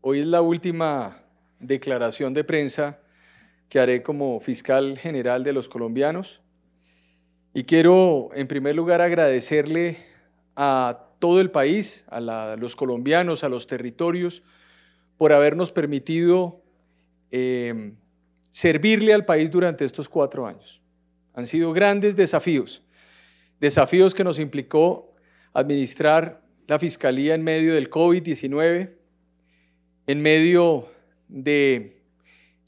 Hoy es la última declaración de prensa que haré como fiscal general de los colombianos y quiero en primer lugar agradecerle a todo el país, a los colombianos, a los territorios, por habernos permitido servirle al país durante estos 4 años. Han sido grandes desafíos que nos implicó administrar la Fiscalía en medio del COVID-19, en medio de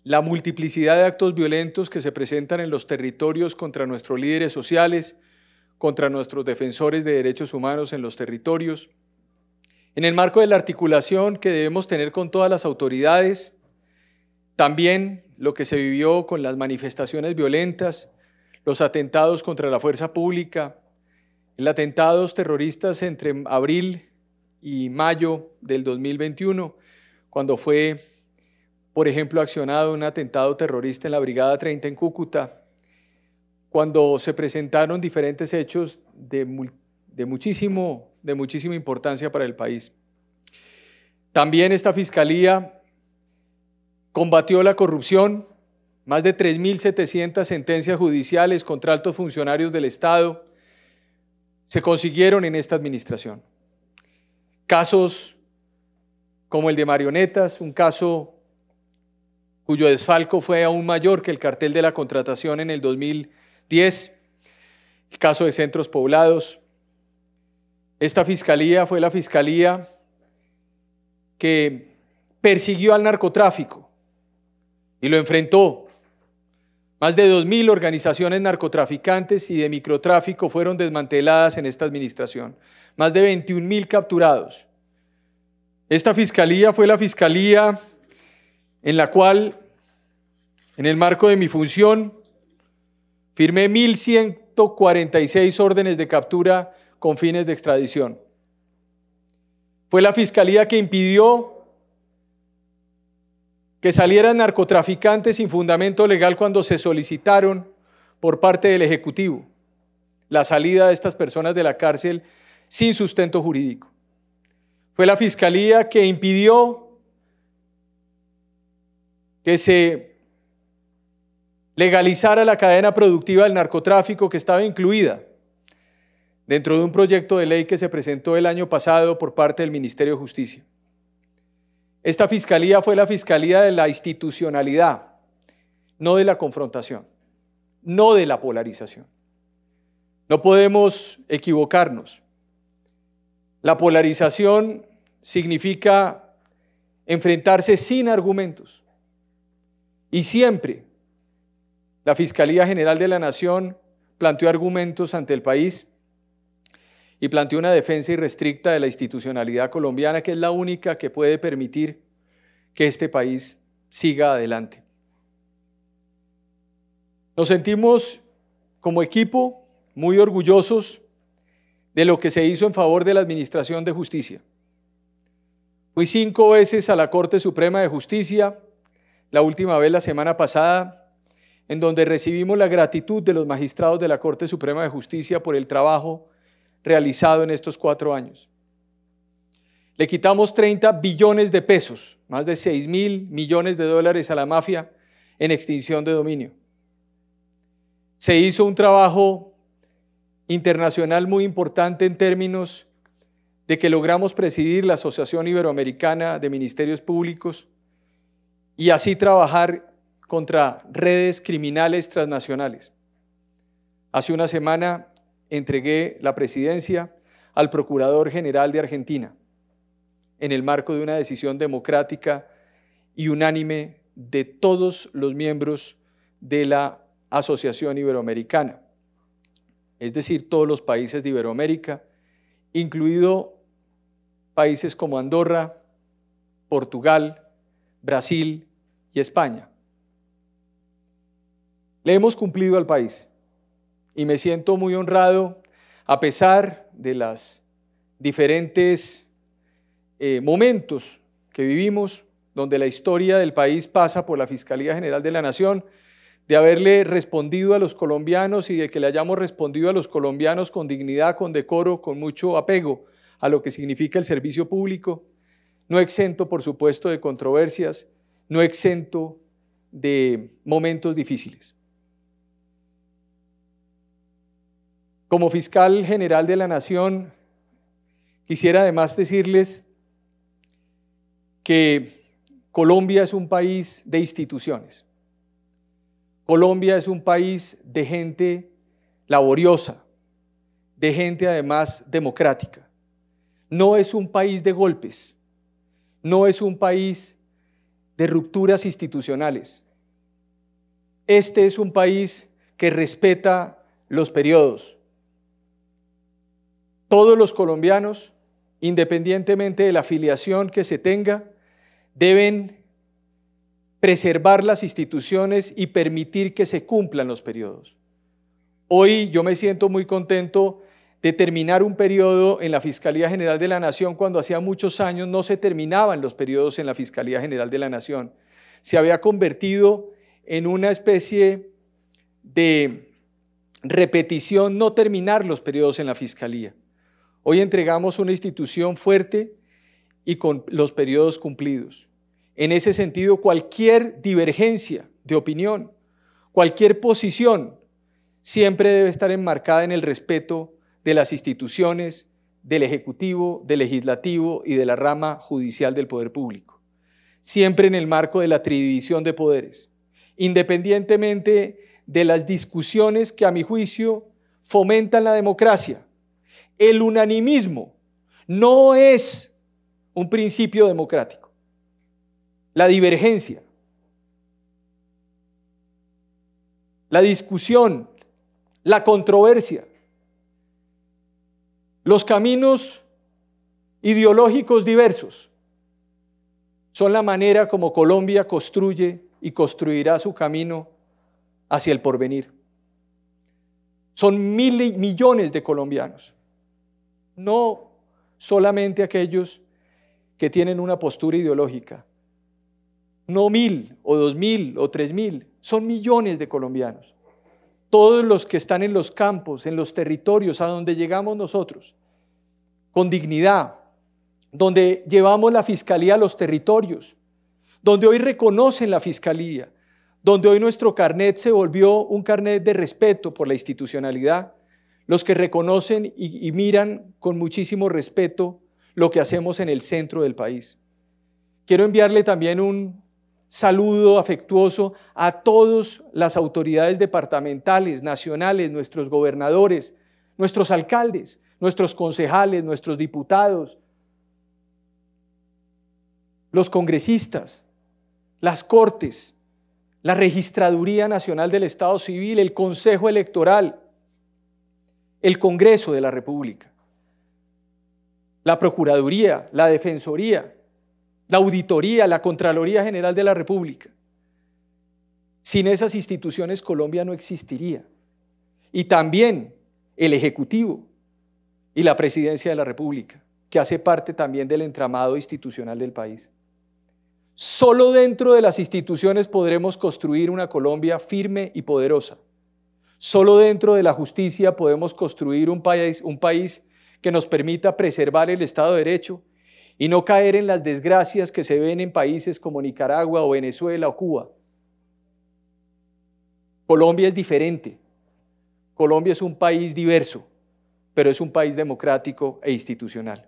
la multiplicidad de actos violentos que se presentan en los territorios contra nuestros líderes sociales, contra nuestros defensores de derechos humanos en los territorios, en el marco de la articulación que debemos tener con todas las autoridades, también lo que se vivió con las manifestaciones violentas, los atentados contra la fuerza pública, los atentados terroristas entre abril y mayo del 2021, cuando fue, por ejemplo, accionado un atentado terrorista en la Brigada 30 en Cúcuta, cuando se presentaron diferentes hechos de muchísima importancia para el país. También esta Fiscalía combatió la corrupción, más de 3.700 sentencias judiciales contra altos funcionarios del Estado se consiguieron en esta administración. Casos como el de Marionetas, un caso cuyo desfalco fue aún mayor que el cartel de la contratación en el 2010, el caso de Centros Poblados. Esta fiscalía fue la fiscalía que persiguió al narcotráfico y lo enfrentó. Más de 2.000 organizaciones narcotraficantes y de microtráfico fueron desmanteladas en esta administración. Más de 21.000 capturados. Esta fiscalía fue la fiscalía en la cual, en el marco de mi función, firmé 1.146 órdenes de captura con fines de extradición. Fue la fiscalía que impidió que salieran narcotraficantes sin fundamento legal cuando se solicitaron por parte del Ejecutivo la salida de estas personas de la cárcel sin sustento jurídico. Fue la fiscalía que impidió que se legalizara la cadena productiva del narcotráfico que estaba incluida dentro de un proyecto de ley que se presentó el año pasado por parte del Ministerio de Justicia. Esta fiscalía fue la fiscalía de la institucionalidad, no de la confrontación, no de la polarización. No podemos equivocarnos. La polarización significa enfrentarse sin argumentos. Y siempre la Fiscalía General de la Nación planteó argumentos ante el país y planteó una defensa irrestricta de la institucionalidad colombiana, que es la única que puede permitir que este país siga adelante. Nos sentimos como equipo muy orgullosos de lo que se hizo en favor de la Administración de Justicia. Fui 5 veces a la Corte Suprema de Justicia, la última vez la semana pasada, en donde recibimos la gratitud de los magistrados de la Corte Suprema de Justicia por el trabajo realizado en estos 4 años. Le quitamos 30 billones de pesos, más de 6.000 millones de dólares a la mafia en extinción de dominio. Se hizo un trabajo internacional muy importante en términos de que logramos presidir la Asociación Iberoamericana de Ministerios Públicos y así trabajar contra redes criminales transnacionales. Hace una semana entregué la presidencia al Procurador General de Argentina en el marco de una decisión democrática y unánime de todos los miembros de la Asociación Iberoamericana, es decir, todos los países de Iberoamérica, incluido países como Andorra, Portugal, Brasil y España. Le hemos cumplido al país y me siento muy honrado, a pesar de los diferentes momentos que vivimos, donde la historia del país pasa por la Fiscalía General de la Nación, de haberle respondido a los colombianos y de que le hayamos respondido a los colombianos con dignidad, con decoro, con mucho apego a lo que significa el servicio público. no exento, por supuesto, de controversias, no exento de momentos difíciles. Como fiscal general de la Nación, quisiera además decirles que Colombia es un país de instituciones. Colombia es un país de gente laboriosa, de gente además democrática. No es un país de golpes, no es un país de rupturas institucionales. Este es un país que respeta los periodos. Todos los colombianos, independientemente de la afiliación que se tenga, deben preservar las instituciones y permitir que se cumplan los periodos. Hoy yo me siento muy contento de terminar un periodo en la Fiscalía General de la Nación cuando hacía muchos años no se terminaban los periodos en la Fiscalía General de la Nación. Se había convertido en una especie de repetición no terminar los periodos en la Fiscalía. Hoy entregamos una institución fuerte y con los periodos cumplidos. En ese sentido, cualquier divergencia de opinión, cualquier posición, siempre debe estar enmarcada en el respeto de las instituciones, del Ejecutivo, del Legislativo y de la rama judicial del poder público. Siempre en el marco de la tridivisión de poderes, independientemente de las discusiones que a mi juicio fomentan la democracia. El unanimismo no es un principio democrático. La divergencia, la discusión, la controversia, los caminos ideológicos diversos son la manera como Colombia construye y construirá su camino hacia el porvenir. Son millones de colombianos, no solamente aquellos que tienen una postura ideológica, no 1.000 o 2.000 o 3.000, son millones de colombianos. Todos los que están en los campos, en los territorios a donde llegamos nosotros, con dignidad, donde llevamos la fiscalía a los territorios, donde hoy reconocen la fiscalía, donde hoy nuestro carnet se volvió un carnet de respeto por la institucionalidad, los que reconocen y miran con muchísimo respeto lo que hacemos en el centro del país. Quiero enviarle también un saludo afectuoso a todas las autoridades departamentales, nacionales, nuestros gobernadores, nuestros alcaldes, nuestros concejales, nuestros diputados, los congresistas, las cortes, la Registraduría Nacional del Estado Civil, el Consejo Electoral, el Congreso de la República, la Procuraduría, la Defensoría, la Auditoría, la Contraloría General de la República. Sin esas instituciones Colombia no existiría. Y también el Ejecutivo y la Presidencia de la República, que hace parte también del entramado institucional del país. Solo dentro de las instituciones podremos construir una Colombia firme y poderosa. Solo dentro de la justicia podemos construir un país que nos permita preservar el Estado de Derecho y no caer en las desgracias que se ven en países como Nicaragua o Venezuela o Cuba. Colombia es diferente. Colombia es un país diverso, pero es un país democrático e institucional.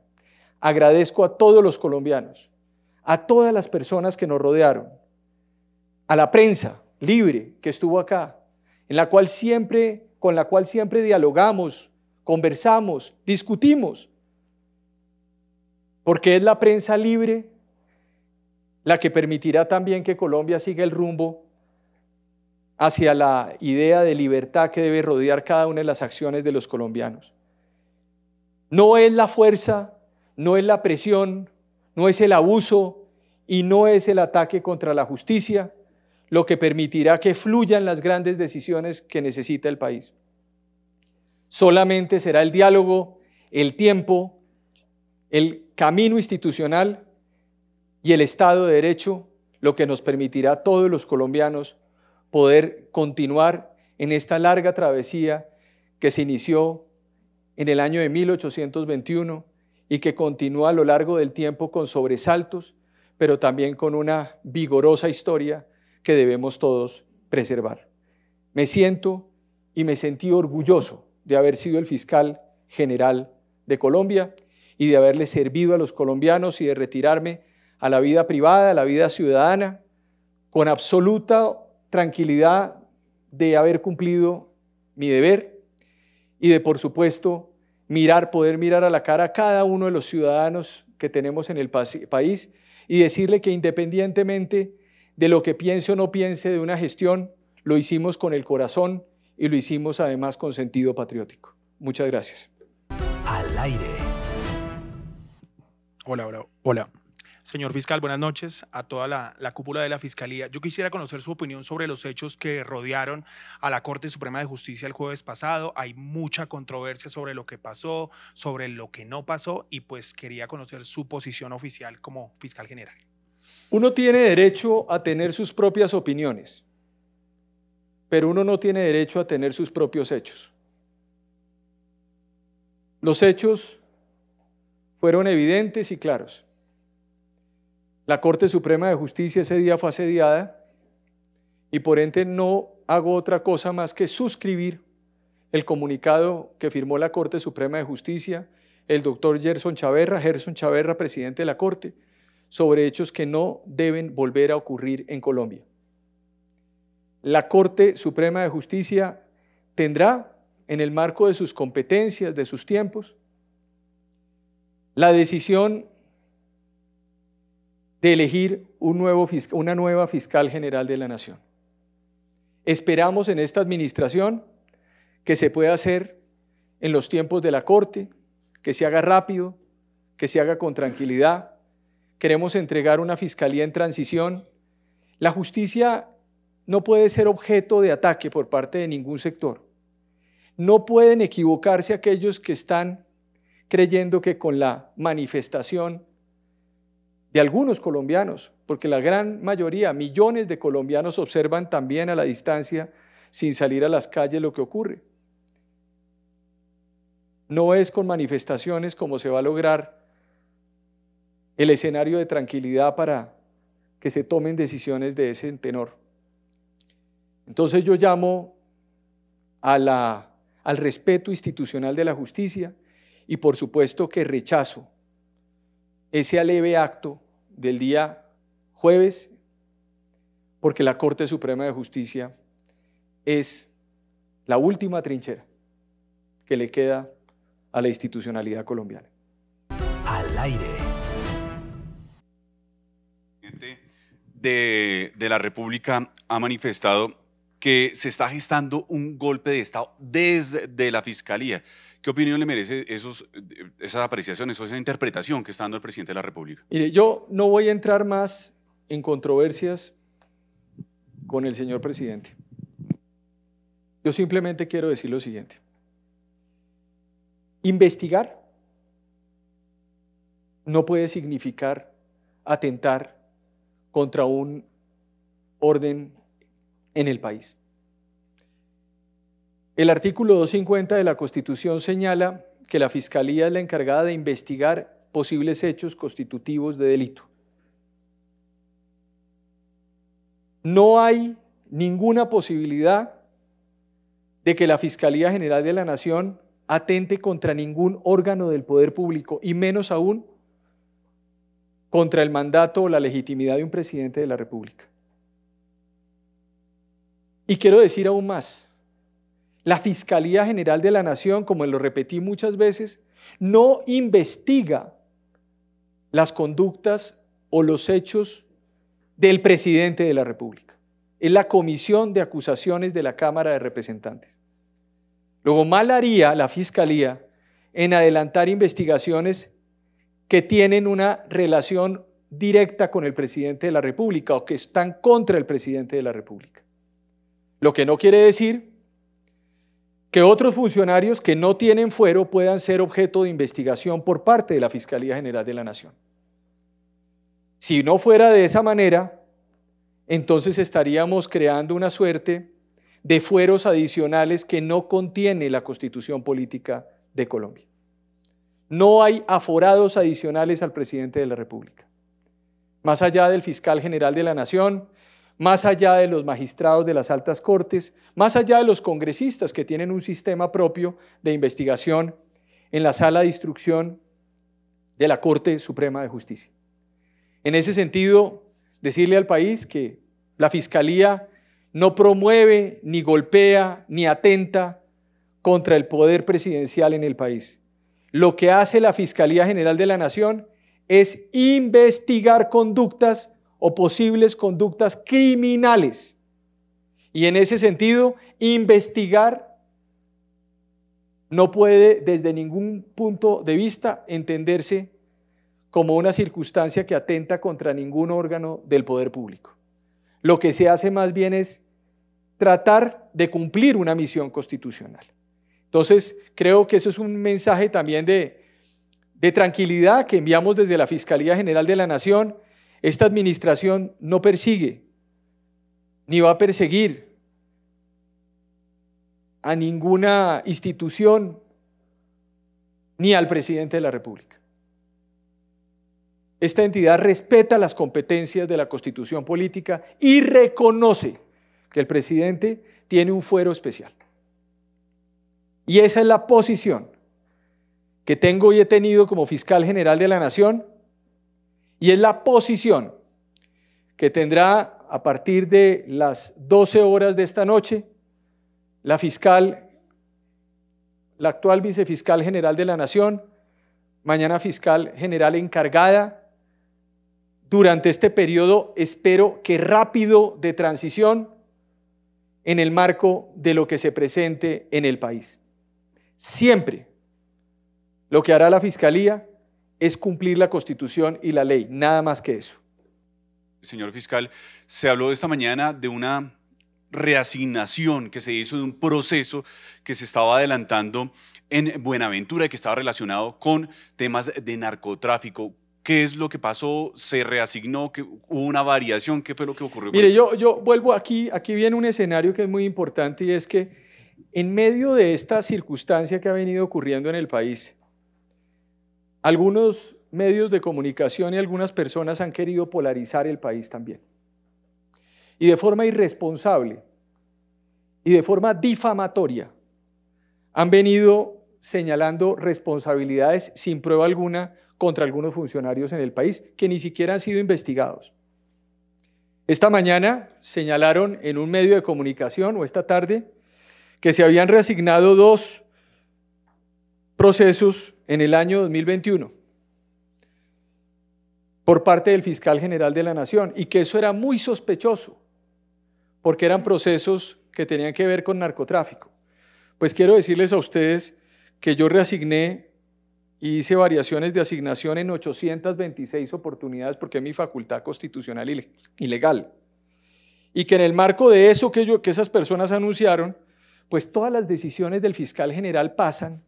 Agradezco a todos los colombianos, a todas las personas que nos rodearon, a la prensa libre que estuvo acá, con la cual siempre dialogamos, conversamos, discutimos, porque es la prensa libre la que permitirá también que Colombia siga el rumbo hacia la idea de libertad que debe rodear cada una de las acciones de los colombianos. No es la fuerza, no es la presión, no es el abuso y no es el ataque contra la justicia lo que permitirá que fluyan las grandes decisiones que necesita el país. Solamente será el diálogo, el tiempo, el camino institucional y el Estado de Derecho lo que nos permitirá a todos los colombianos poder continuar en esta larga travesía que se inició en el año de 1821 y que continúa a lo largo del tiempo con sobresaltos, pero también con una vigorosa historia que debemos todos preservar. Me siento y me sentí orgulloso de haber sido el fiscal general de Colombia y de haberle servido a los colombianos y de retirarme a la vida privada, a la vida ciudadana, con absoluta tranquilidad de haber cumplido mi deber y de, por supuesto, poder mirar a la cara a cada uno de los ciudadanos que tenemos en el país y decirle que independientemente de lo que piense o no piense de una gestión, lo hicimos con el corazón y lo hicimos además con sentido patriótico. Muchas gracias. Al aire. Hola. Señor fiscal, buenas noches a toda la cúpula de la Fiscalía. Yo quisiera conocer su opinión sobre los hechos que rodearon a la Corte Suprema de Justicia el jueves pasado. Hay mucha controversia sobre lo que pasó, sobre lo que no pasó, y pues quería conocer su posición oficial como fiscal general. Uno tiene derecho a tener sus propias opiniones, pero uno no tiene derecho a tener sus propios hechos. Los hechos fueron evidentes y claros. La Corte Suprema de Justicia ese día fue asediada y por ende no hago otra cosa más que suscribir el comunicado que firmó la Corte Suprema de Justicia, el doctor Gerson Chaverra, presidente de la Corte, sobre hechos que no deben volver a ocurrir en Colombia. La Corte Suprema de Justicia tendrá, en el marco de sus competencias, de sus tiempos, la decisión de elegir una nueva fiscal general de la Nación. Esperamos en esta administración que se pueda hacer en los tiempos de la Corte, que se haga rápido, que se haga con tranquilidad. Queremos entregar una fiscalía en transición. La justicia no puede ser objeto de ataque por parte de ningún sector. No pueden equivocarse aquellos que están creyendo que con la manifestación de algunos colombianos, porque la gran mayoría, millones de colombianos observan también a la distancia, sin salir a las calles, lo que ocurre. No es con manifestaciones como se va a lograr el escenario de tranquilidad para que se tomen decisiones de ese tenor. Entonces yo llamo al respeto institucional de la justicia y por supuesto que rechazo ese aleve acto del día jueves, porque la Corte Suprema de Justicia es la última trinchera que le queda a la institucionalidad colombiana. Al aire. De la República ha manifestado que se está gestando un golpe de Estado desde la Fiscalía. ¿Qué opinión le merece esa apreciación, esa interpretación que está dando el presidente de la República? Mire, yo no voy a entrar más en controversias con el señor presidente. Yo simplemente quiero decir lo siguiente. Investigar no puede significar atentar contra un orden en el país. El artículo 250 de la Constitución señala que la Fiscalía es la encargada de investigar posibles hechos constitutivos de delito. No hay ninguna posibilidad de que la Fiscalía General de la Nación atente contra ningún órgano del poder público y menos aún contra el mandato o la legitimidad de un presidente de la República. Y quiero decir aún más, la Fiscalía General de la Nación, como lo repetí muchas veces, no investiga las conductas o los hechos del presidente de la República. Es la Comisión de Acusaciones de la Cámara de Representantes. Luego, mal haría la Fiscalía en adelantar investigaciones que tienen una relación directa con el presidente de la República o que están contra el presidente de la República. Lo que no quiere decir que otros funcionarios que no tienen fuero puedan ser objeto de investigación por parte de la Fiscalía General de la Nación. Si no fuera de esa manera, entonces estaríamos creando una suerte de fueros adicionales que no contiene la Constitución Política de Colombia. No hay aforados adicionales al presidente de la República. Más allá del fiscal general de la Nación, más allá de los magistrados de las altas cortes, más allá de los congresistas que tienen un sistema propio de investigación en la sala de instrucción de la Corte Suprema de Justicia. En ese sentido, decirle al país que la Fiscalía no promueve, ni golpea, ni atenta contra el poder presidencial en el país. Lo que hace la Fiscalía General de la Nación es investigar conductas o posibles conductas criminales. Y en ese sentido, investigar no puede desde ningún punto de vista entenderse como una circunstancia que atenta contra ningún órgano del poder público. Lo que se hace más bien es tratar de cumplir una misión constitucional. Entonces, creo que eso es un mensaje también de tranquilidad que enviamos desde la Fiscalía General de la Nación. Esta administración no persigue ni va a perseguir a ninguna institución ni al presidente de la República. Esta entidad respeta las competencias de la Constitución política y reconoce que el presidente tiene un fuero especial. Y esa es la posición que tengo y he tenido como fiscal general de la Nación, y es la posición que tendrá a partir de las 12 horas de esta noche la actual vicefiscal general de la Nación, mañana fiscal general encargada, durante este periodo, espero que rápido, de transición en el marco de lo que se presente en el país. Siempre lo que hará la Fiscalía es cumplir la Constitución y la ley, nada más que eso. Señor fiscal, se habló esta mañana de una reasignación que se hizo de un proceso que se estaba adelantando en Buenaventura y que estaba relacionado con temas de narcotráfico. ¿Qué es lo que pasó? ¿Se reasignó? ¿Hubo una variación? ¿Qué fue lo que ocurrió? Mire, yo vuelvo aquí viene un escenario que es muy importante, y es que en medio de esta circunstancia que ha venido ocurriendo en el país, algunos medios de comunicación y algunas personas han querido polarizar el país también. Y de forma irresponsable y de forma difamatoria han venido señalando responsabilidades sin prueba alguna contra algunos funcionarios en el país que ni siquiera han sido investigados. Esta mañana señalaron en un medio de comunicación, o esta tarde, que se habían reasignado 2 procesos en el año 2021 por parte del fiscal general de la Nación, y que eso era muy sospechoso porque eran procesos que tenían que ver con narcotráfico. Pues quiero decirles a ustedes que yo reasigné y hice variaciones de asignación en 826 oportunidades porque es mi facultad constitucional y legal. Y que en el marco de eso que esas personas anunciaron, pues todas las decisiones del fiscal general pasan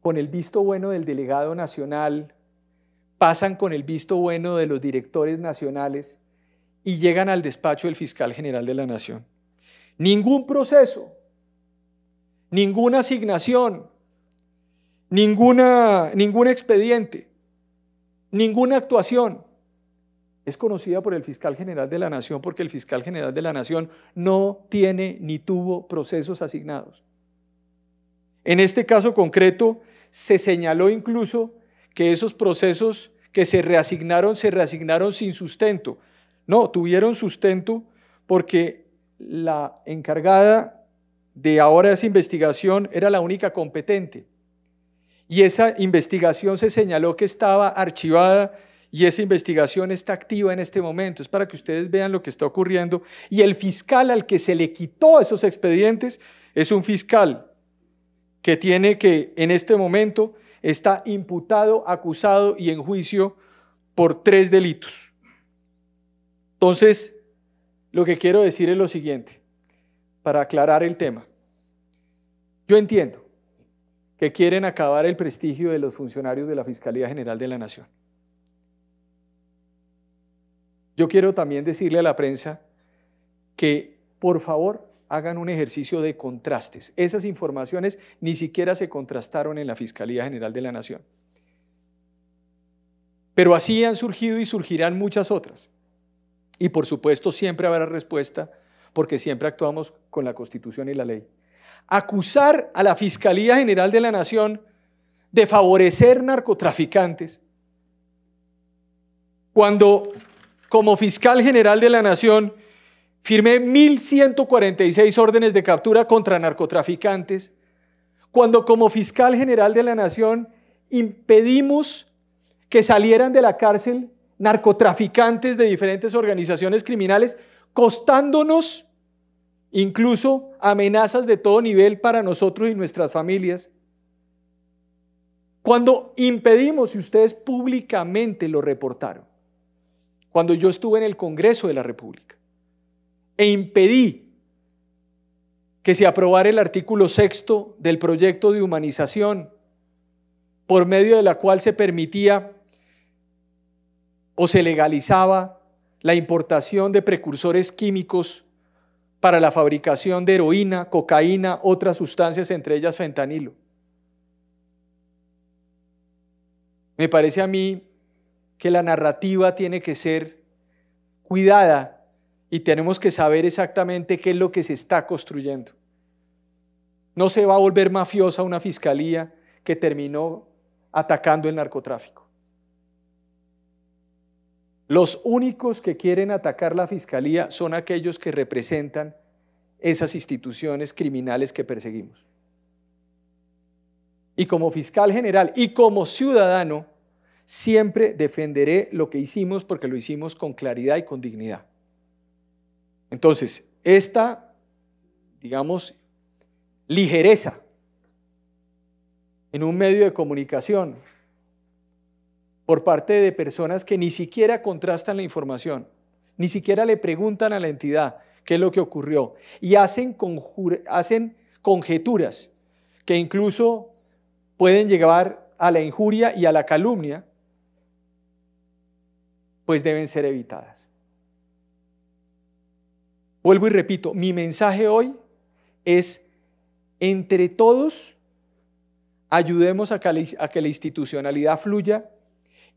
con el visto bueno del delegado nacional, pasan con el visto bueno de los directores nacionales y llegan al despacho del fiscal general de la Nación. Ningún proceso, ninguna asignación, ningún expediente, ninguna actuación es conocida por el fiscal general de la Nación, porque el fiscal general de la Nación no tiene ni tuvo procesos asignados. En este caso concreto, se señaló incluso que esos procesos que se reasignaron sin sustento. No, tuvieron sustento porque la encargada de ahora esa investigación era la única competente. Y esa investigación se señaló que estaba archivada, y esa investigación está activa en este momento. Es para que ustedes vean lo que está ocurriendo. Y el fiscal al que se le quitó esos expedientes es un fiscal que en este momento está imputado, acusado y en juicio por 3 delitos. Entonces, lo que quiero decir es lo siguiente, para aclarar el tema. Yo entiendo que quieren acabar el prestigio de los funcionarios de la Fiscalía General de la Nación. Yo quiero también decirle a la prensa que, por favor, hagan un ejercicio de contrastes. Esas informaciones ni siquiera se contrastaron en la Fiscalía General de la Nación. Pero así han surgido y surgirán muchas otras. Y por supuesto siempre habrá respuesta porque siempre actuamos con la Constitución y la ley. Acusar a la Fiscalía General de la Nación de favorecer narcotraficantes, cuando como fiscal general de la Nación firmé 1.146 órdenes de captura contra narcotraficantes, cuando como fiscal general de la Nación impedimos que salieran de la cárcel narcotraficantes de diferentes organizaciones criminales, costándonos incluso amenazas de todo nivel para nosotros y nuestras familias. Cuando impedimos, y ustedes públicamente lo reportaron, cuando yo estuve en el Congreso de la República e impedí que se aprobara el artículo 6º del proyecto de humanización, por medio de la cual se permitía o se legalizaba la importación de precursores químicos para la fabricación de heroína, cocaína, otras sustancias, entre ellas fentanilo. Me parece a mí que la narrativa tiene que ser cuidada y tenemos que saber exactamente qué es lo que se está construyendo. No se va a volver mafiosa una fiscalía que terminó atacando el narcotráfico. Los únicos que quieren atacar la fiscalía son aquellos que representan esas instituciones criminales que perseguimos. Y como fiscal general y como ciudadano, siempre defenderé lo que hicimos porque lo hicimos con claridad y con dignidad. Entonces, esta, digamos, ligereza en un medio de comunicación por parte de personas que ni siquiera contrastan la información, ni siquiera le preguntan a la entidad qué es lo que ocurrió y hacen conjeturas que incluso pueden llevar a la injuria y a la calumnia, pues deben ser evitadas. Vuelvo y repito, mi mensaje hoy es: entre todos ayudemos a que la institucionalidad fluya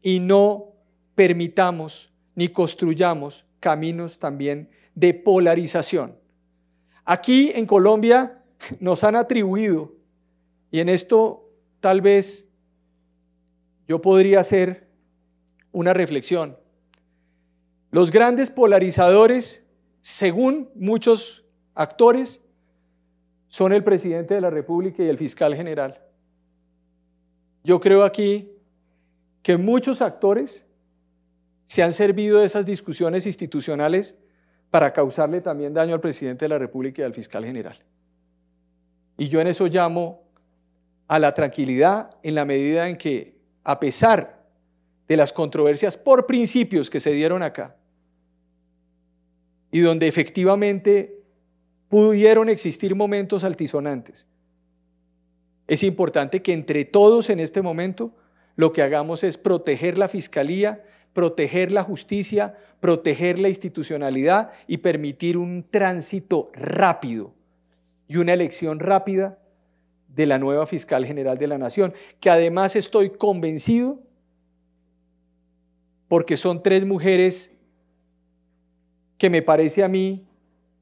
y no permitamos ni construyamos caminos también de polarización. Aquí en Colombia nos han atribuido, y en esto tal vez yo podría hacer una reflexión, los grandes polarizadores, según muchos actores, son el presidente de la República y el fiscal general. Yo creo aquí que muchos actores se han servido de esas discusiones institucionales para causarle también daño al presidente de la República y al fiscal general. Y yo en eso llamo a la tranquilidad en la medida en que, a pesar de las controversias por principios que se dieron acá, y donde efectivamente pudieron existir momentos altisonantes, es importante que entre todos en este momento lo que hagamos es proteger la fiscalía, proteger la justicia, proteger la institucionalidad y permitir un tránsito rápido y una elección rápida de la nueva fiscal general de la Nación, que además estoy convencido, porque son 3 mujeres que me parece a mí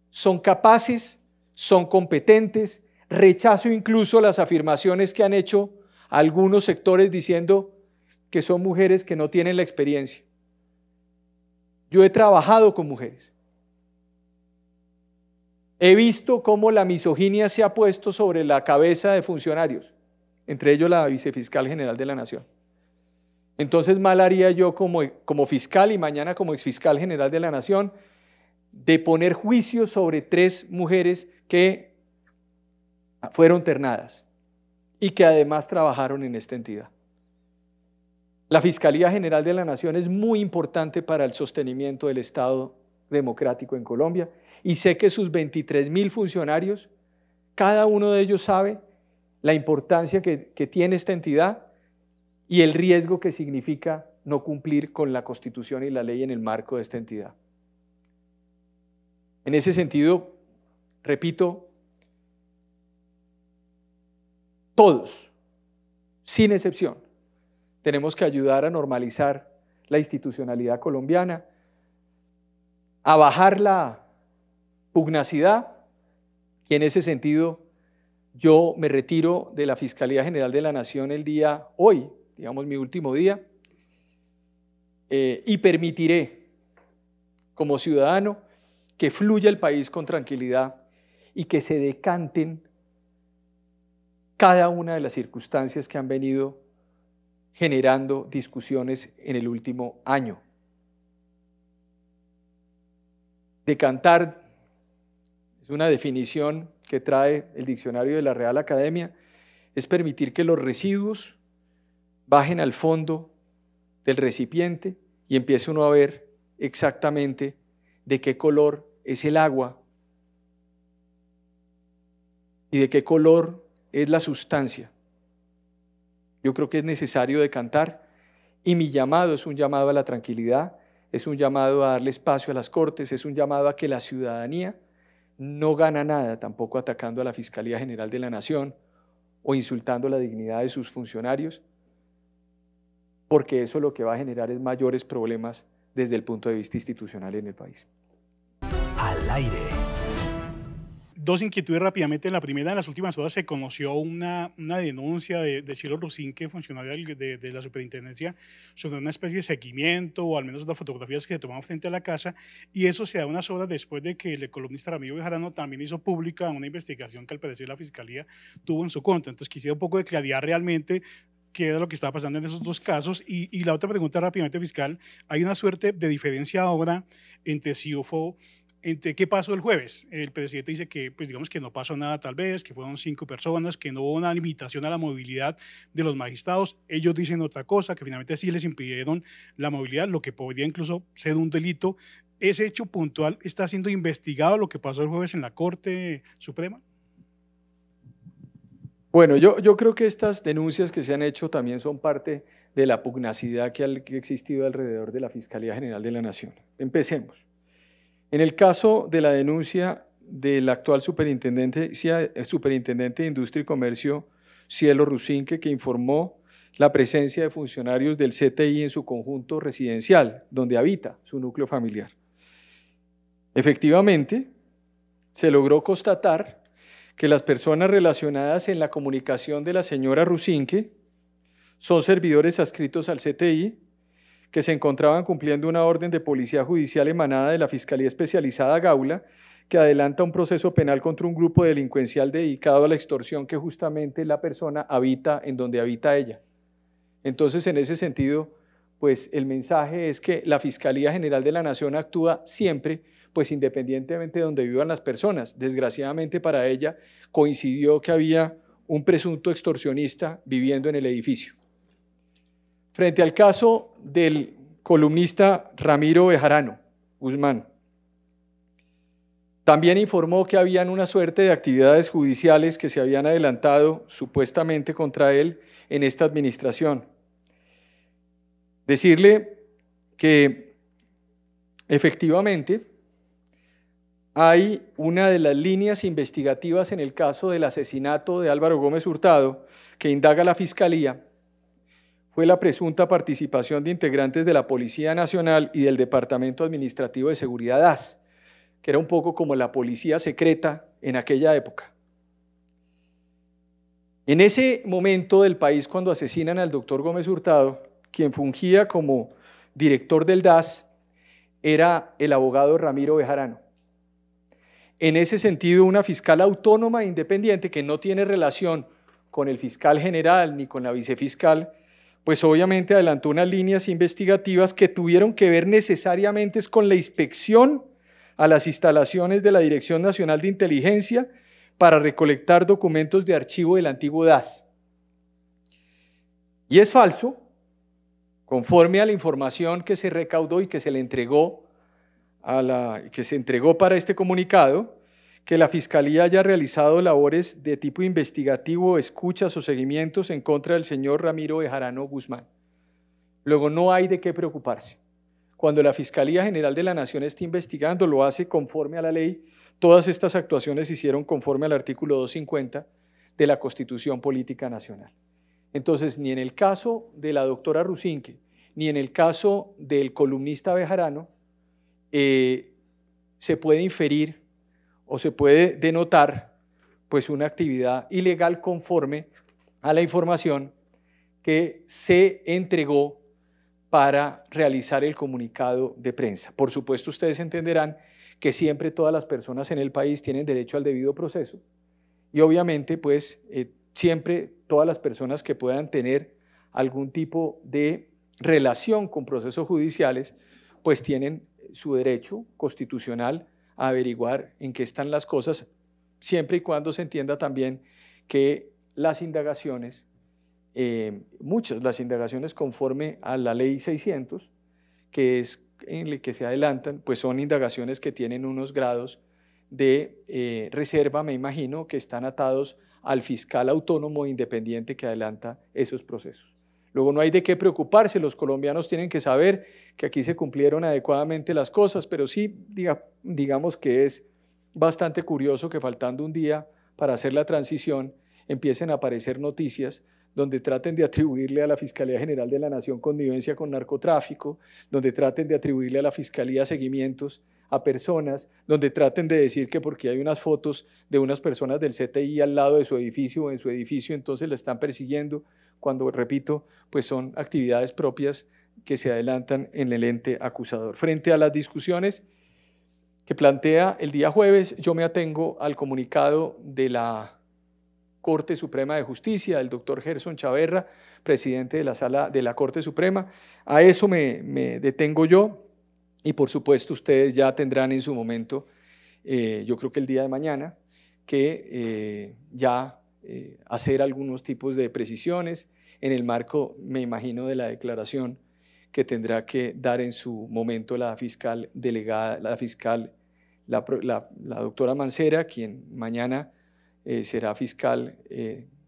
son capaces, son competentes. Rechazo incluso las afirmaciones que han hecho algunos sectores diciendo que son mujeres que no tienen la experiencia. Yo he trabajado con mujeres. He visto cómo la misoginia se ha puesto sobre la cabeza de funcionarios, entre ellos la vicefiscal general de la Nación. Entonces mal haría yo como fiscal y mañana como exfiscal general de la Nación de poner juicios sobre 3 mujeres que fueron ternadas y que además trabajaron en esta entidad. La Fiscalía General de la Nación es muy importante para el sostenimiento del Estado democrático en Colombia y sé que sus 23.000 funcionarios, cada uno de ellos sabe la importancia que tiene esta entidad y el riesgo que significa no cumplir con la Constitución y la ley en el marco de esta entidad. En ese sentido, repito, todos, sin excepción, tenemos que ayudar a normalizar la institucionalidad colombiana, a bajar la pugnacidad, y en ese sentido yo me retiro de la Fiscalía General de la Nación el día hoy, digamos mi último día, y permitiré como ciudadano que fluya el país con tranquilidad y que se decanten cada una de las circunstancias que han venido generando discusiones en el último año. Decantar es una definición que trae el diccionario de la Real Academia, es permitir que los residuos bajen al fondo del recipiente y empiece uno a ver exactamente de qué color es el agua y de qué color es la sustancia. Yo creo que es necesario decantar y mi llamado es un llamado a la tranquilidad, es un llamado a darle espacio a las Cortes, es un llamado a que la ciudadanía no gana nada tampoco atacando a la Fiscalía General de la Nación o insultando la dignidad de sus funcionarios, porque eso lo que va a generar es mayores problemas desde el punto de vista institucional en el país. Al aire. Dos inquietudes rápidamente. La primera, en las últimas horas se conoció una denuncia de Chilo Rusinque, funcionario de la superintendencia, sobre una especie de seguimiento o al menos las fotografías que se tomaban frente a la casa, y eso se da unas horas después de que el columnista Ramiro Bejarano también hizo pública una investigación que al parecer la Fiscalía tuvo en su contra. Entonces quisiera un poco de claridad realmente qué era lo que estaba pasando en esos dos casos. Y la otra pregunta rápidamente, fiscal, hay una suerte de diferencia ahora entre CIUFO, entre qué pasó el jueves. El presidente dice que, pues digamos que no pasó nada tal vez, que fueron 5 personas, que no hubo una limitación a la movilidad de los magistrados. Ellos dicen otra cosa, que finalmente sí les impidieron la movilidad, lo que podría incluso ser un delito. ¿Ese hecho puntual está siendo investigado, lo que pasó el jueves en la Corte Suprema? Bueno, yo creo que estas denuncias que se han hecho también son parte de la pugnacidad que ha existido alrededor de la Fiscalía General de la Nación. Empecemos. En el caso de la denuncia del actual superintendente de Industria y Comercio, Cielo Rusinque, que informó la presencia de funcionarios del CTI en su conjunto residencial, donde habita su núcleo familiar. Efectivamente, se logró constatar que las personas relacionadas en la comunicación de la señora Rusinque son servidores adscritos al CTI, que se encontraban cumpliendo una orden de policía judicial emanada de la Fiscalía Especializada Gaula, que adelanta un proceso penal contra un grupo delincuencial dedicado a la extorsión que justamente la persona habita en donde habita ella. Entonces, en ese sentido, pues el mensaje es que la Fiscalía General de la Nación actúa siempre, pues independientemente de donde vivan las personas. Desgraciadamente para ella coincidió que había un presunto extorsionista viviendo en el edificio. Frente al caso del columnista Ramiro Bejarano Guzmán, también informó que habían una suerte de actividades judiciales que se habían adelantado supuestamente contra él en esta administración. Decirle que efectivamente hay una de las líneas investigativas en el caso del asesinato de Álvaro Gómez Hurtado que indaga la Fiscalía, fue la presunta participación de integrantes de la Policía Nacional y del Departamento Administrativo de Seguridad DAS, que era un poco como la policía secreta en aquella época. En ese momento del país, cuando asesinan al doctor Gómez Hurtado, quien fungía como director del DAS era el abogado Ramiro Bejarano. En ese sentido, una fiscal autónoma e independiente que no tiene relación con el fiscal general ni con la vicefiscal, pues obviamente adelantó unas líneas investigativas que tuvieron que ver necesariamente con la inspección a las instalaciones de la Dirección Nacional de Inteligencia para recolectar documentos de archivo del antiguo DAS. Y es falso, conforme a la información que se recaudó y que se le entregó que se entregó para este comunicado, que la Fiscalía haya realizado labores de tipo investigativo, escuchas o seguimientos en contra del señor Ramiro Bejarano Guzmán. Luego, no hay de qué preocuparse. Cuando la Fiscalía General de la Nación esté investigando, lo hace conforme a la ley, Todas estas actuaciones se hicieron conforme al artículo 250 de la Constitución Política Nacional. Entonces, ni en el caso de la doctora Rusinque, ni en el caso del columnista Bejarano, se puede inferir o se puede denotar pues una actividad ilegal conforme a la información que se entregó para realizar el comunicado de prensa. Por supuesto, ustedes entenderán que siempre todas las personas en el país tienen derecho al debido proceso y obviamente pues siempre todas las personas que puedan tener algún tipo de relación con procesos judiciales pues tienen su derecho constitucional a averiguar en qué están las cosas, siempre y cuando se entienda también que las indagaciones, las indagaciones conforme a la ley 600, que es en el que se adelantan, pues son indagaciones que tienen unos grados de reserva, me imagino, que están atados al fiscal autónomo e independiente que adelanta esos procesos. Luego no hay de qué preocuparse, los colombianos tienen que saber que aquí se cumplieron adecuadamente las cosas, pero sí, digamos que es bastante curioso que faltando un día para hacer la transición empiecen a aparecer noticias donde traten de atribuirle a la Fiscalía General de la Nación connivencia con narcotráfico, donde traten de atribuirle a la Fiscalía seguimientos a personas, donde traten de decir que porque hay unas fotos de unas personas del CTI al lado de su edificio o en su edificio, entonces la están persiguiendo, cuando, repito, pues son actividades propias que se adelantan en el ente acusador. Frente a las discusiones que plantea el día jueves, yo me atengo al comunicado de la Corte Suprema de Justicia, del doctor Gerson Chaverra, presidente de la Sala de la Corte Suprema. A eso me detengo yo y por supuesto ustedes ya tendrán en su momento, yo creo que el día de mañana, que hacer algunos tipos de precisiones en el marco, me imagino, de la declaración que tendrá que dar en su momento la fiscal delegada, la doctora Mancera, quien mañana será fiscal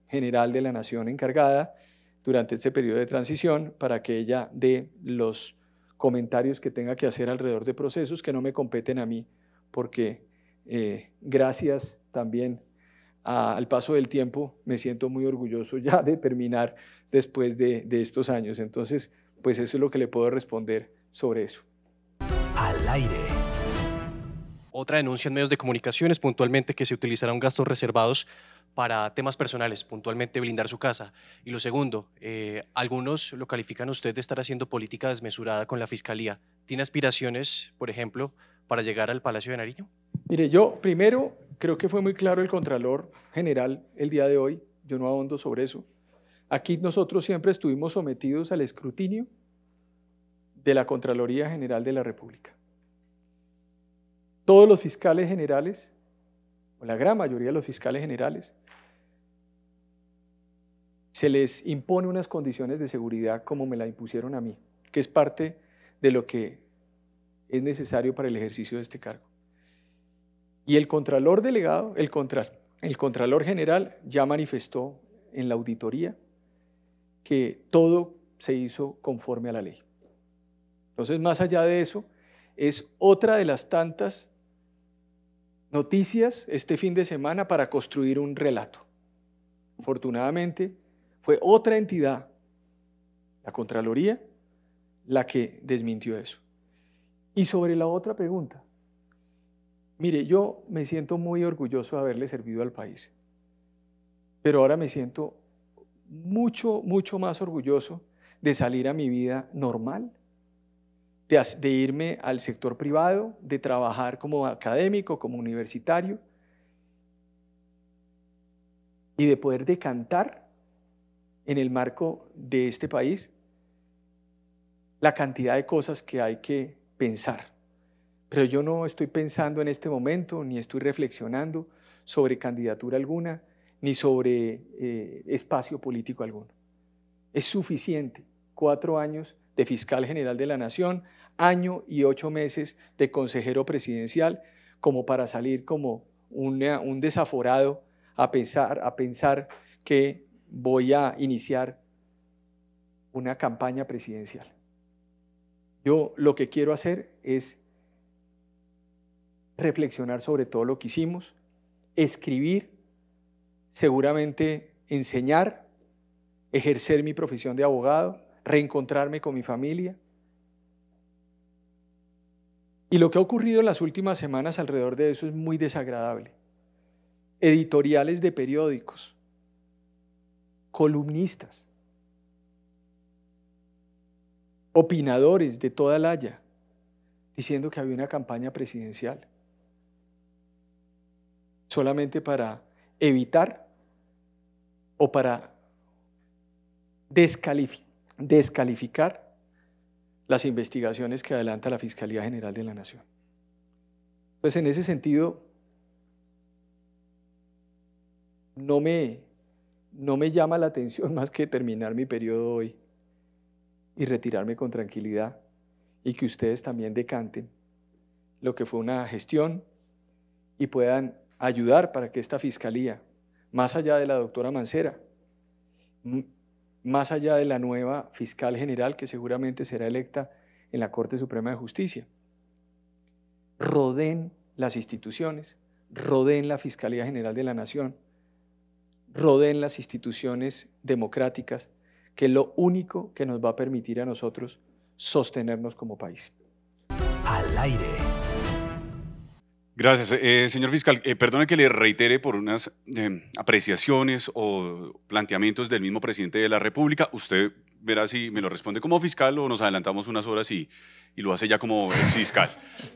general de la Nación encargada durante este periodo de transición para que ella dé los comentarios que tenga que hacer alrededor de procesos que no me competen a mí, porque gracias también al paso del tiempo me siento muy orgulloso ya de terminar después de estos años. Entonces, pues eso es lo que le puedo responder sobre eso. Al aire. Otra denuncia en medios de comunicación es puntualmente que se utilizarán gastos reservados para temas personales, puntualmente blindar su casa. Y lo segundo, algunos lo califican a usted de estar haciendo política desmesurada con la Fiscalía. ¿Tiene aspiraciones, por ejemplo, para llegar al Palacio de Nariño? Mire, yo primero creo que fue muy claro el Contralor General el día de hoy, yo no ahondo sobre eso. Aquí nosotros siempre estuvimos sometidos al escrutinio de la Contraloría General de la República. Todos los fiscales generales, o la gran mayoría de los fiscales generales, se les impone unas condiciones de seguridad como me la impusieron a mí, que es parte de lo que es necesario para el ejercicio de este cargo. Y el Contralor delegado, el Contralor General ya manifestó en la auditoría que todo se hizo conforme a la ley. Entonces, más allá de eso, es otra de las tantas noticias este fin de semana para construir un relato. Afortunadamente, fue otra entidad, la Contraloría, la que desmintió eso. Y sobre la otra pregunta, mire, yo me siento muy orgulloso de haberle servido al país, pero ahora me siento mucho, mucho más orgulloso de salir a mi vida normal, de irme al sector privado, de trabajar como académico, como universitario, y de poder decantar en el marco de este país la cantidad de cosas que hay que pensar. Pero yo no estoy pensando en este momento, ni estoy reflexionando sobre candidatura alguna, ni sobre espacio político alguno. Es suficiente 4 años de fiscal general de la Nación, año y 8 meses de consejero presidencial, como para salir como un desaforado a pensar que voy a iniciar una campaña presidencial. Yo lo que quiero hacer es reflexionar sobre todo lo que hicimos, escribir, seguramente enseñar, ejercer mi profesión de abogado, reencontrarme con mi familia. Y lo que ha ocurrido en las últimas semanas alrededor de eso es muy desagradable. Editoriales de periódicos, columnistas, opinadores de toda la haya, diciendo que había una campaña presidencial, solamente para evitar o para descalificar las investigaciones que adelanta la Fiscalía General de la Nación. Pues en ese sentido, no me llama la atención más que terminar mi periodo hoy y retirarme con tranquilidad, y que ustedes también decanten lo que fue una gestión y puedan ayudar para que esta Fiscalía, más allá de la doctora Mancera, más allá de la nueva fiscal general que seguramente será electa en la Corte Suprema de Justicia, rodeen las instituciones, rodeen la Fiscalía General de la Nación, rodeen las instituciones democráticas, que es lo único que nos va a permitir a nosotros sostenernos como país. Al aire. Gracias, señor fiscal. Perdone que le reitere por unas apreciaciones o planteamientos del mismo presidente de la República. Usted verá si me lo responde como fiscal o nos adelantamos unas horas y lo hace ya como exfiscal.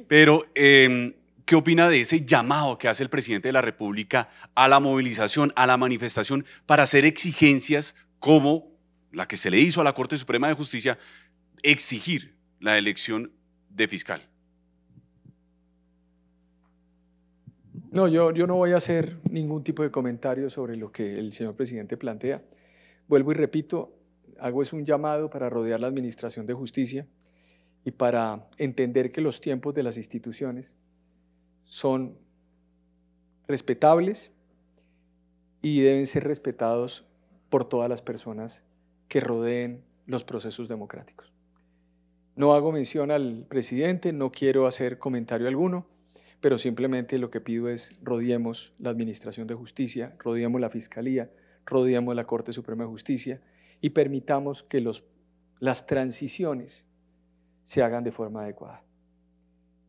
Pero, ¿qué opina de ese llamado que hace el presidente de la República a la movilización, a la manifestación, para hacer exigencias como la que se le hizo a la Corte Suprema de Justicia, exigir la elección de fiscal? No, yo no voy a hacer ningún tipo de comentario sobre lo que el señor presidente plantea. Vuelvo y repito, hago es un llamado para rodear la administración de justicia y para entender que los tiempos de las instituciones son respetables y deben ser respetados por todas las personas que rodeen los procesos democráticos. No hago mención al presidente, no quiero hacer comentario alguno, pero simplemente lo que pido es rodeemos la Administración de Justicia, rodeemos la Fiscalía, rodeemos la Corte Suprema de Justicia y permitamos que las transiciones se hagan de forma adecuada.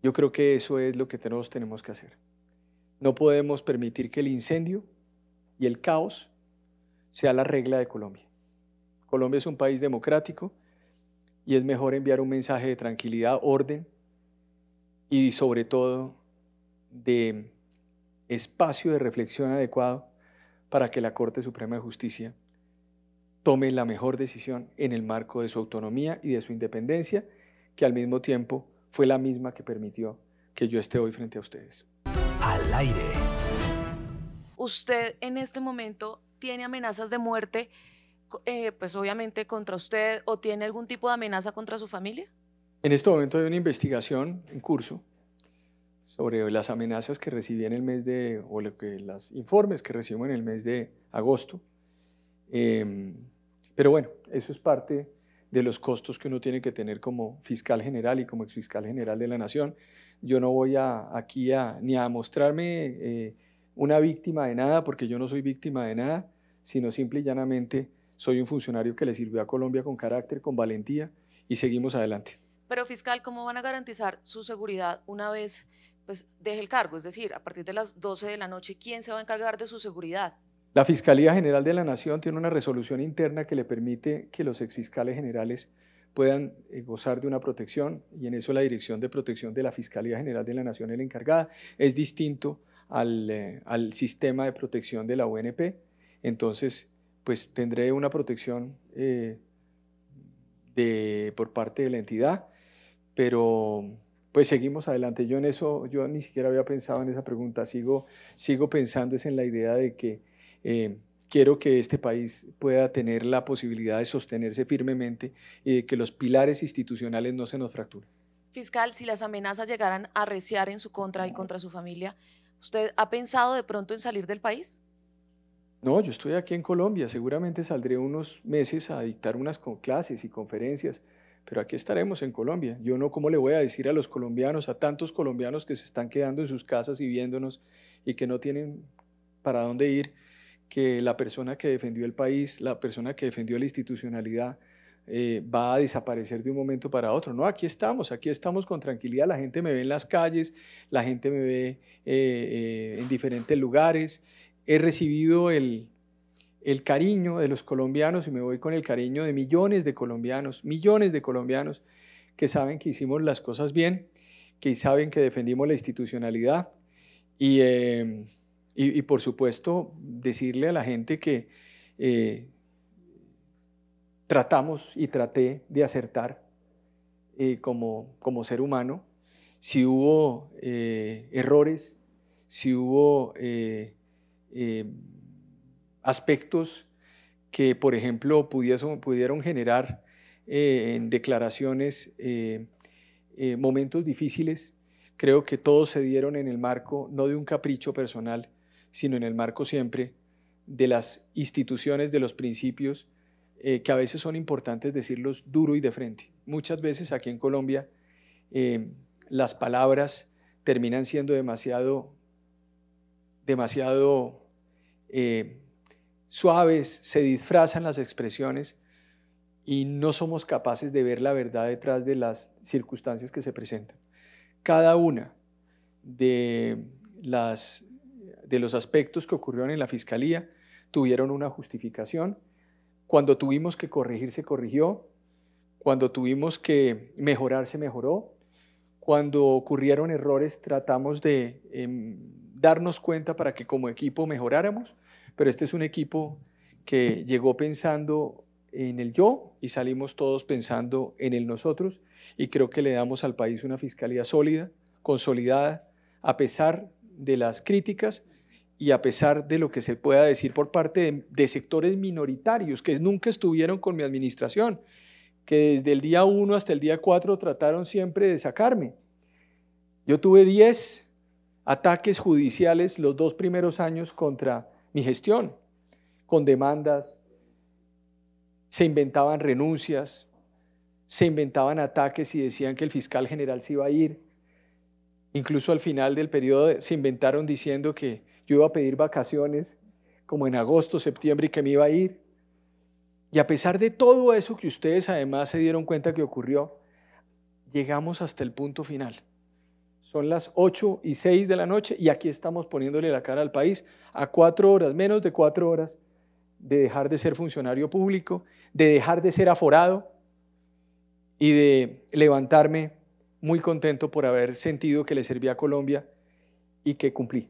Yo creo que eso es lo que todos tenemos que hacer. No podemos permitir que el incendio y el caos sea la regla de Colombia. Colombia es un país democrático y es mejor enviar un mensaje de tranquilidad, orden y sobre todo de espacio de reflexión adecuado para que la Corte Suprema de Justicia tome la mejor decisión en el marco de su autonomía y de su independencia, que al mismo tiempo fue la misma que permitió que yo esté hoy frente a ustedes. Al aire. ¿Usted en este momento tiene amenazas de muerte, pues obviamente contra usted, o tiene algún tipo de amenaza contra su familia? En este momento hay una investigación en curso sobre las amenazas que recibí en el mes de, o los informes que recibimos en el mes de agosto. Pero bueno, eso es parte de los costos que uno tiene que tener como fiscal general y como exfiscal general de la Nación. Yo no voy aquí ni a mostrarme una víctima de nada, porque yo no soy víctima de nada, sino simple y llanamente soy un funcionario que le sirvió a Colombia con carácter, con valentía, y seguimos adelante. Pero fiscal, ¿cómo van a garantizar su seguridad una vez pues deje el cargo? Es decir, a partir de las 12 de la noche, ¿quién se va a encargar de su seguridad? La Fiscalía General de la Nación tiene una resolución interna que le permite que los exfiscales generales puedan gozar de una protección, y en eso la Dirección de Protección de la Fiscalía General de la Nación es la encargada. Es distinto al sistema de protección de la ONP, entonces pues tendré una protección por parte de la entidad, pero pues seguimos adelante. Yo ni siquiera había pensado en esa pregunta, sigo pensando en la idea de que quiero que este país pueda tener la posibilidad de sostenerse firmemente y de que los pilares institucionales no se nos fracturen. Fiscal, si las amenazas llegaran a arreciar en su contra y contra su familia, ¿usted ha pensado de pronto en salir del país? No, yo estoy aquí en Colombia, seguramente saldré unos meses a dictar unas clases y conferencias, pero aquí estaremos en Colombia. Yo no, ¿cómo le voy a decir a los colombianos, a tantos colombianos que se están quedando en sus casas y viéndonos y que no tienen para dónde ir, que la persona que defendió el país, la persona que defendió la institucionalidad, va a desaparecer de un momento para otro? No, aquí estamos con tranquilidad. La gente me ve en las calles, la gente me ve en diferentes lugares. He recibido el cariño de los colombianos y me voy con el cariño de millones de colombianos que saben que hicimos las cosas bien, que saben que defendimos la institucionalidad y por supuesto decirle a la gente que tratamos y traté de acertar como ser humano. Si hubo errores, si hubo aspectos que, por ejemplo, pudieron generar en declaraciones momentos difíciles, creo que todos se dieron en el marco no de un capricho personal, sino en el marco siempre de las instituciones, de los principios, que a veces son importantes decirlos duro y de frente. Muchas veces aquí en Colombia las palabras terminan siendo demasiado suaves, se disfrazan las expresiones y no somos capaces de ver la verdad detrás de las circunstancias que se presentan. Cada una de los aspectos que ocurrieron en la Fiscalía tuvieron una justificación. Cuando tuvimos que corregir, se corrigió. Cuando tuvimos que mejorar, se mejoró. Cuando ocurrieron errores, tratamos de darnos cuenta para que como equipo mejoráramos. Pero este es un equipo que llegó pensando en el yo y salimos todos pensando en el nosotros, y creo que le damos al país una fiscalía sólida, consolidada, a pesar de las críticas y a pesar de lo que se pueda decir por parte de sectores minoritarios que nunca estuvieron con mi administración, que desde el día 1 hasta el día 4 trataron siempre de sacarme. Yo tuve 10 ataques judiciales los 2 primeros años contra mi gestión, con demandas, se inventaban renuncias, se inventaban ataques y decían que el fiscal general se iba a ir. Incluso al final del periodo se inventaron diciendo que yo iba a pedir vacaciones como en agosto, septiembre, y que me iba a ir. Y a pesar de todo eso que ustedes además se dieron cuenta que ocurrió, llegamos hasta el punto final. Son las 8:06 de la noche y aquí estamos poniéndole la cara al país a 4 horas, menos de 4 horas, de dejar de ser funcionario público, de dejar de ser aforado y de levantarme muy contento por haber sentido que le servía a Colombia y que cumplí.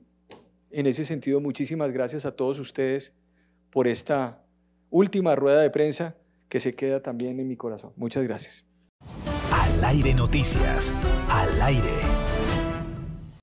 En ese sentido, muchísimas gracias a todos ustedes por esta última rueda de prensa que se queda también en mi corazón. Muchas gracias. Al Aire Noticias. Al Aire.